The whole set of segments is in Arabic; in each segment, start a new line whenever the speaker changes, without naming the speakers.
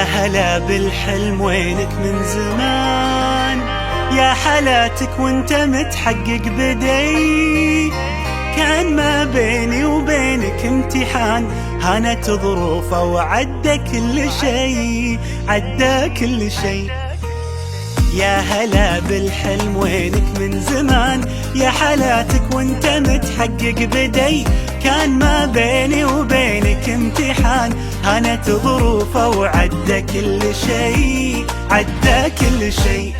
يا هلا بالحلم وينك من زمان، يا حلاتك وانت متحقق بدي. كان ما بيني وبينك امتحان، هانت ظروفه وعدى كل شي، عدى كل شي. يا هلا بالحلم وينك من زمان، يا حلاتك وانت متحقق بدي. كان ما بيني وبينك امتحان، هانت ظروفه وعدى كل شي، عدى كل شي.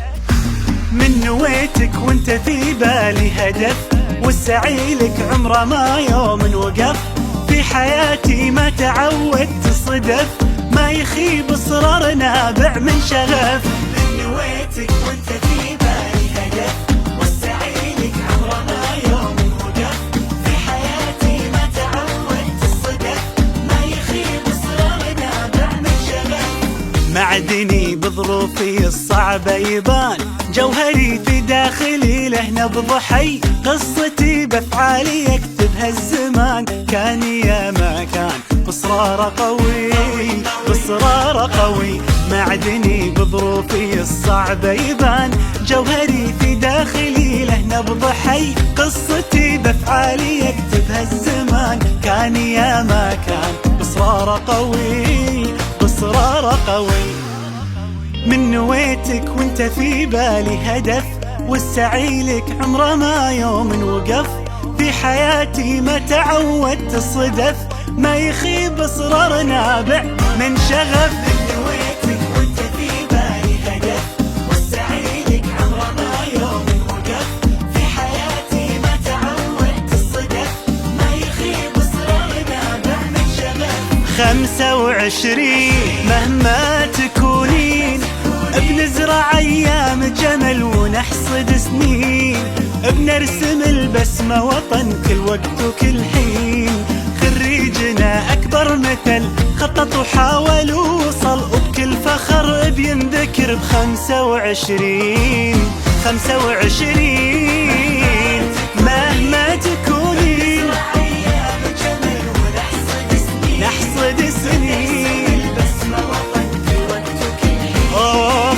من نويتك وانت في بالي هدف، والسعي لك عمره ما يوم وقف. في حياتي ما تعودت صدف، ما يخيب اصرار نابع من شغف. من نويتك وانت في بالي هدف، والسعي لك عمره ما يوم وقف. في حياتي ما تعودت الصدف، ما يخيب اصرار نابع من شغف. معدني بظروفي الصعبة يبان، جوهري في داخلي له نبض حي. قصتي بافعالي يكتبها الزمان، كان يا ما كان بإصرار قوي، بإصرار قوي. معدني بظروفي الصعبة يبان، جوهري في داخلي له نبض حي. قصتي بافعالي يكتبها الزمان، كان يا ما كان بإصرار قوي، بإصرار قوي. من نويتك وانت في بالي هدف، والسعي لك عمره ما يوم وقف. في حياتي ما تعودت الصدف، ما يخيب اصرار نابع من شغف. من نويتك وانت في بالي هدف، والسعي لك عمره ما يوم وقف. في حياتي ما تعودت الصدف، ما يخيب اصرار نابع من شغف. 25 مهما تكونين، بنزرع ايام جمل ونحصد سنين. بنرسم البسمة وطن كل وقت وكل حين. خريجنا اكبر مثل خطط وحاول ووصل، وبكل فخر بينذكر ب25. 25 مهما تكونين، نحصد سنين.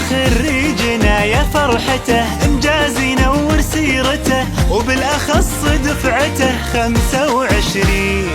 خريجنا يا فرحته، انجاز ينور سيرته، وبالاخص دفعته 25.